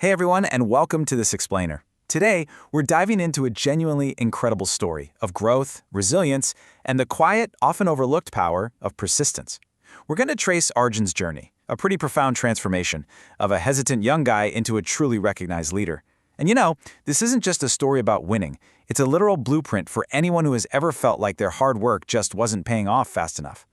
Hey everyone, and welcome to This Explainer. Today, we're diving into a genuinely incredible story of growth, resilience, and the quiet, often overlooked power of persistence. We're going to trace Arjun's journey, a pretty profound transformation of a hesitant young guy into a truly recognized leader. And this isn't just a story about winning. It's a literal blueprint for anyone who has ever felt like their hard work just wasn't paying off fast enough.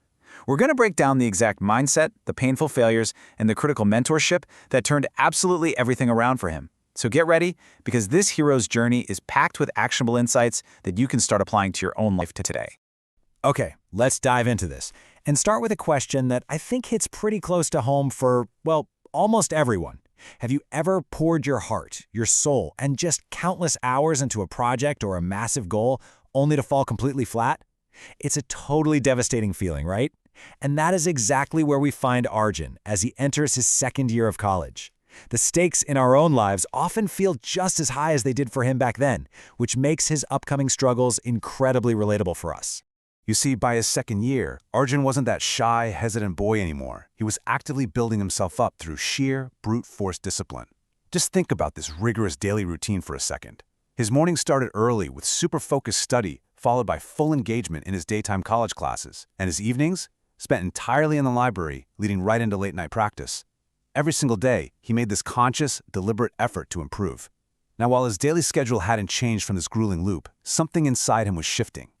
We're going to break down the exact mindset, the painful failures, and the critical mentorship that turned absolutely everything around for him. So get ready, because this hero's journey is packed with actionable insights that you can start applying to your own life today. Okay, let's dive into this and start with a question that I think hits pretty close to home for, well, almost everyone. Have you ever poured your heart, your soul, and just countless hours into a project or a massive goal only to fall completely flat? It's a totally devastating feeling, right? And that is exactly where we find Arjun as he enters his second year of college. The stakes in our own lives often feel just as high as they did for him back then, which makes his upcoming struggles incredibly relatable for us. You see, by his second year, Arjun wasn't that shy, hesitant boy anymore. He was actively building himself up through sheer, brute force discipline. Just think about this rigorous daily routine for a second. His mornings started early with super focused study, followed by full engagement in his daytime college classes, and his evenings spent entirely in the library, leading right into late-night practice. Every single day, he made this conscious, deliberate effort to improve. Now, while his daily schedule hadn't changed from this grueling loop, something inside him was shifting.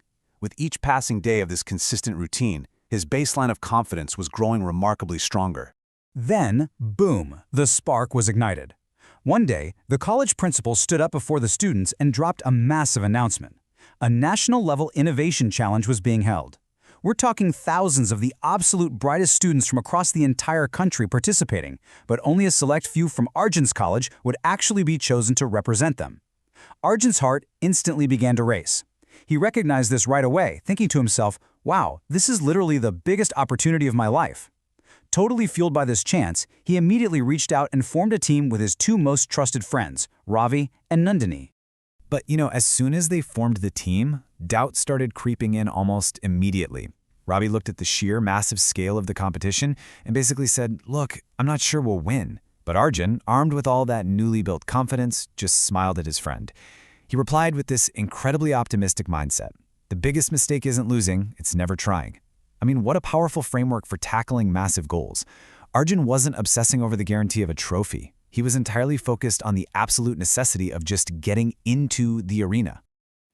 With each passing day of this consistent routine, his baseline of confidence was growing remarkably stronger. Then, boom, the spark was ignited. One day, the college principal stood up before the students and dropped a massive announcement. A national-level innovation challenge was being held. We're talking thousands of the absolute brightest students from across the entire country participating, but only a select few from Arjun's college would actually be chosen to represent them. Arjun's heart instantly began to race. He recognized this right away, thinking to himself, wow, this is literally the biggest opportunity of my life. Totally fueled by this chance, he immediately reached out and formed a team with his two most trusted friends, Ravi and Nandini. But as soon as they formed the team, doubt started creeping in almost immediately. Ravi looked at the sheer massive scale of the competition and basically said, look, I'm not sure we'll win. But Arjun, armed with all that newly built confidence, just smiled at his friend. He replied with this incredibly optimistic mindset. The biggest mistake isn't losing, it's never trying. I mean, what a powerful framework for tackling massive goals. Arjun wasn't obsessing over the guarantee of a trophy. He was entirely focused on the absolute necessity of just getting into the arena.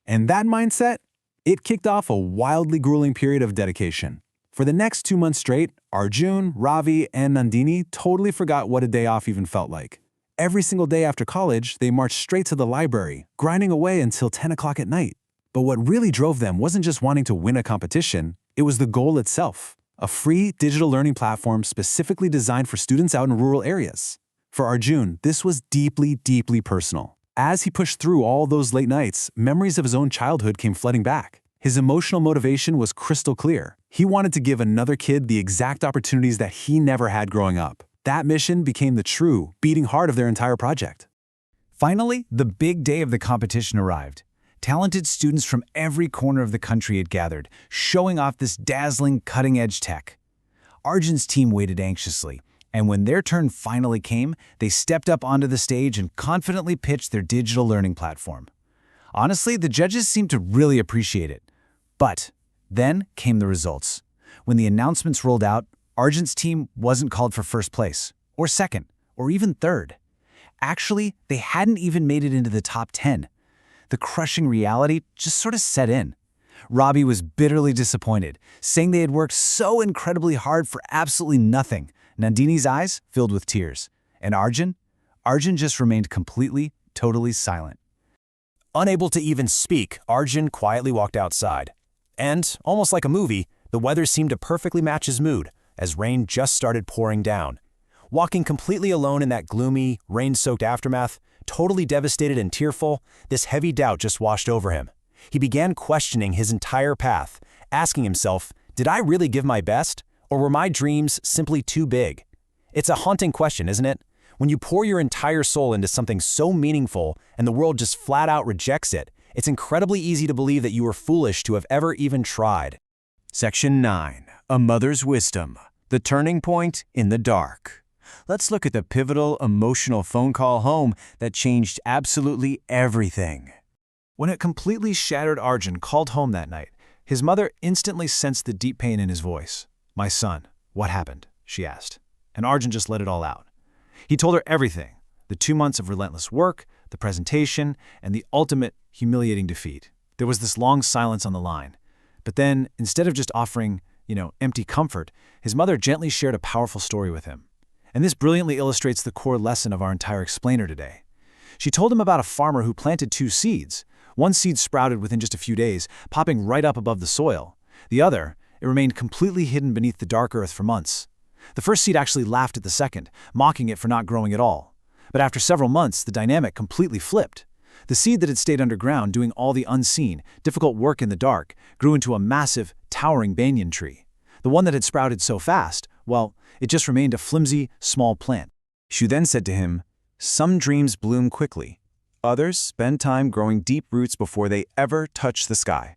And that mindset, it kicked off a wildly grueling period of dedication. For the next 2 months straight, Arjun, Ravi, and Nandini totally forgot what a day off even felt like. Every single day after college, they marched straight to the library, grinding away until 10 o'clock at night. But what really drove them wasn't just wanting to win a competition, it was the goal itself, a free digital learning platform specifically designed for students out in rural areas. For Arjun, this was deeply, deeply personal. As he pushed through all those late nights, memories of his own childhood came flooding back. His emotional motivation was crystal clear. He wanted to give another kid the exact opportunities that he never had growing up. That mission became the true, beating heart of their entire project. Finally, the big day of the competition arrived. Talented students from every corner of the country had gathered, showing off this dazzling, cutting-edge tech. Arjun's team waited anxiously, and when their turn finally came, they stepped up onto the stage and confidently pitched their digital learning platform. Honestly, the judges seemed to really appreciate it. But then came the results. When the announcements rolled out, Arjun's team wasn't called for first place, or second, or even third. Actually, they hadn't even made it into the top 10. The crushing reality just sort of set in. Ravi was bitterly disappointed, saying they had worked so incredibly hard for absolutely nothing. Nandini's eyes filled with tears. And Arjun just remained completely, totally silent. Unable to even speak, Arjun quietly walked outside. And, almost like a movie, the weather seemed to perfectly match his mood, as rain just started pouring down. Walking completely alone in that gloomy, rain-soaked aftermath, totally devastated and tearful, this heavy doubt just washed over him. He began questioning his entire path, asking himself, did I really give my best? Or were my dreams simply too big? It's a haunting question, isn't it? When you pour your entire soul into something so meaningful and the world just flat out rejects it, it's incredibly easy to believe that you were foolish to have ever even tried. Section 9. A Mother's Wisdom. The Turning Point in the Dark. let's look at the pivotal, emotional phone call home that changed absolutely everything. When a completely shattered Arjun called home that night, his mother instantly sensed the deep pain in his voice. "My son, what happened?" she asked. And Arjun just let it all out. He told her everything: the 2 months of relentless work, the presentation, and the ultimate humiliating defeat. There was this long silence on the line. But then, instead of just offering, empty comfort, his mother gently shared a powerful story with him. And this brilliantly illustrates the core lesson of our entire explainer today. She told him about a farmer who planted 2 seeds. One seed sprouted within just a few days, popping right up above the soil. The other, it remained completely hidden beneath the dark earth for months. The first seed actually laughed at the second, mocking it for not growing at all. But after several months, the dynamic completely flipped. The seed that had stayed underground doing all the unseen, difficult work in the dark, grew into a massive, towering banyan tree. The one that had sprouted so fast, well, it just remained a flimsy, small plant. She then said to him, "Some dreams bloom quickly. Others spend time growing deep roots before they ever touch the sky."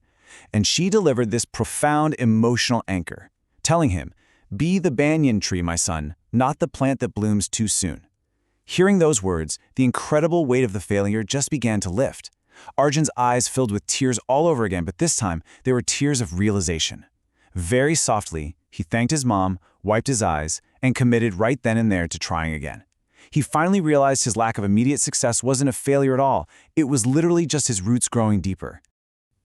And she delivered this profound emotional anchor, telling him, "Be the banyan tree, my son, not the plant that blooms too soon." Hearing those words, the incredible weight of the failure just began to lift. Arjun's eyes filled with tears all over again, but this time they were tears of realization. Very softly, he thanked his mom, wiped his eyes, and committed right then and there to trying again. He finally realized his lack of immediate success wasn't a failure at all. It was literally just his roots growing deeper.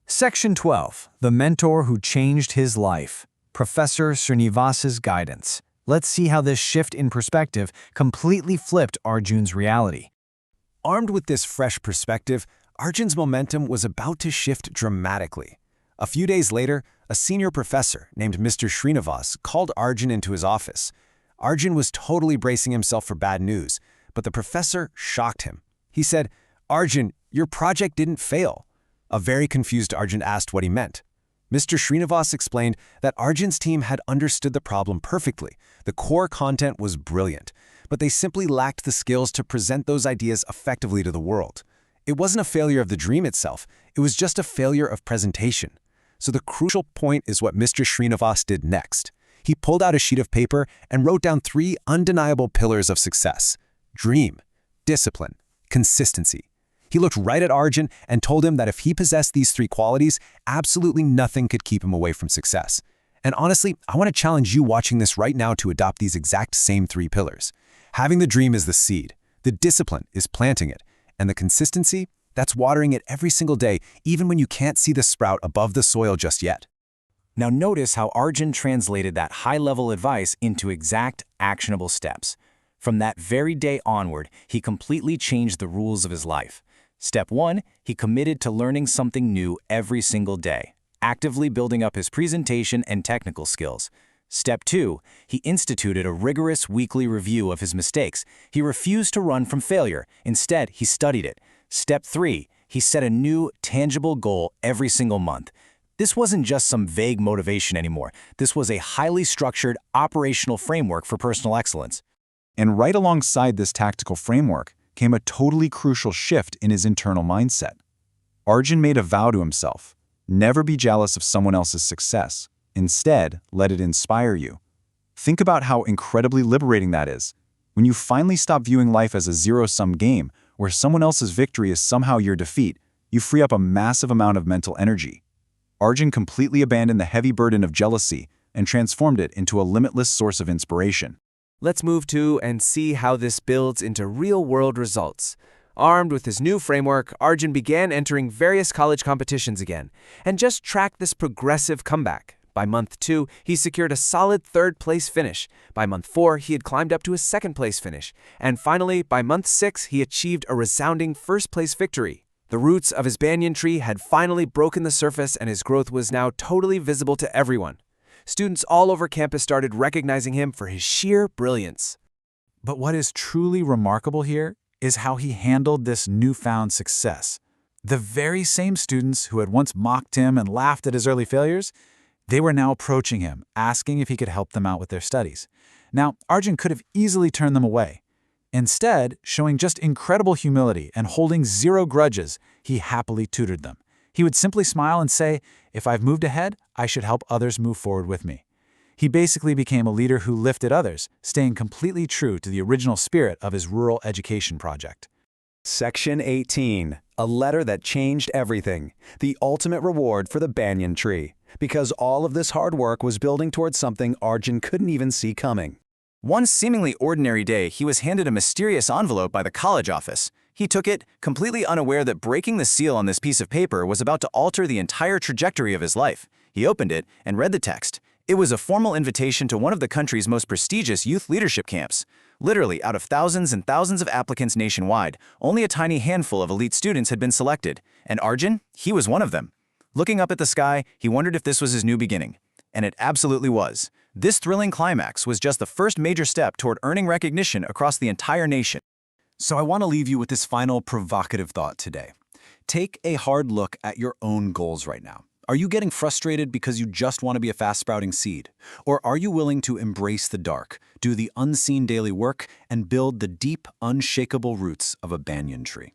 Section 12. The Mentor Who Changed His Life. Professor Srinivasa's Guidance. Let's see how this shift in perspective completely flipped Arjun's reality. Armed with this fresh perspective, Arjun's momentum was about to shift dramatically. A few days later, a senior professor named Mr. Srinivas called Arjun into his office. Arjun was totally bracing himself for bad news, but the professor shocked him. He said, "Arjun, your project didn't fail." A very confused Arjun asked what he meant. Mr. Srinivas explained that Arjun's team had understood the problem perfectly. The core content was brilliant, but they simply lacked the skills to present those ideas effectively to the world. It wasn't a failure of the dream itself, it was just a failure of presentation. So the crucial point is what Mr. Srinivas did next. He pulled out a sheet of paper and wrote down 3 undeniable pillars of success: dream, discipline, consistency. He looked right at Arjun and told him that if he possessed these 3 qualities, absolutely nothing could keep him away from success. And honestly, I want to challenge you watching this right now to adopt these exact same 3 pillars. Having the dream is the seed, the discipline is planting it, and the consistency, that's watering it every single day, even when you can't see the sprout above the soil just yet. Now notice how Arjun translated that high-level advice into exact, actionable steps. From that very day onward, he completely changed the rules of his life. Step 1, he committed to learning something new every single day, actively building up his presentation and technical skills. Step 2, he instituted a rigorous weekly review of his mistakes. He refused to run from failure. Instead, he studied it. Step 3, he set a new, tangible goal every single month. This wasn't just some vague motivation anymore. This was a highly structured, operational framework for personal excellence. And right alongside this tactical framework came a totally crucial shift in his internal mindset. Arjun made a vow to himself: never be jealous of someone else's success. Instead, let it inspire you. Think about how incredibly liberating that is. When you finally stop viewing life as a zero-sum game, where someone else's victory is somehow your defeat, you free up a massive amount of mental energy. Arjun completely abandoned the heavy burden of jealousy and transformed it into a limitless source of inspiration. Let's move to and see how this builds into real-world results. Armed with his new framework, Arjun began entering various college competitions again, and just tracked this progressive comeback. By month 2, he secured a solid 3rd-place finish. By month 4, he had climbed up to a 2nd-place finish. And finally, by month 6, he achieved a resounding 1st-place victory. The roots of his banyan tree had finally broken the surface, and his growth was now totally visible to everyone. Students all over campus started recognizing him for his sheer brilliance. But what is truly remarkable here is how he handled this newfound success. The very same students who had once mocked him and laughed at his early failures, they were now approaching him, asking if he could help them out with their studies. Now, Arjun could have easily turned them away. Instead, showing just incredible humility and holding zero grudges, he happily tutored them. He would simply smile and say, "If I've moved ahead, I should help others move forward with me." He basically became a leader who lifted others, staying completely true to the original spirit of his rural education project. Section 18. A letter that changed everything. The ultimate reward for the banyan tree. Because all of this hard work was building towards something Arjun couldn't even see coming. One seemingly ordinary day, he was handed a mysterious envelope by the college office. He took it, completely unaware that breaking the seal on this piece of paper was about to alter the entire trajectory of his life. He opened it and read the text. It was a formal invitation to one of the country's most prestigious youth leadership camps. Literally, out of thousands and thousands of applicants nationwide, only a tiny handful of elite students had been selected. And Arjun, he was one of them. Looking up at the sky, he wondered if this was his new beginning. And it absolutely was. This thrilling climax was just the first major step toward earning recognition across the entire nation. So I want to leave you with this final provocative thought today. Take a hard look at your own goals right now. Are you getting frustrated because you just want to be a fast-sprouting seed? Or are you willing to embrace the dark, do the unseen daily work, and build the deep, unshakable roots of a banyan tree?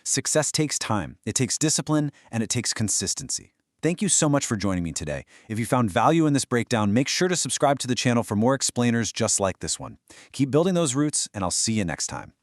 Success takes time, it takes discipline, and it takes consistency. Thank you so much for joining me today. If you found value in this breakdown, make sure to subscribe to the channel for more explainers just like this one. Keep building those roots, and I'll see you next time.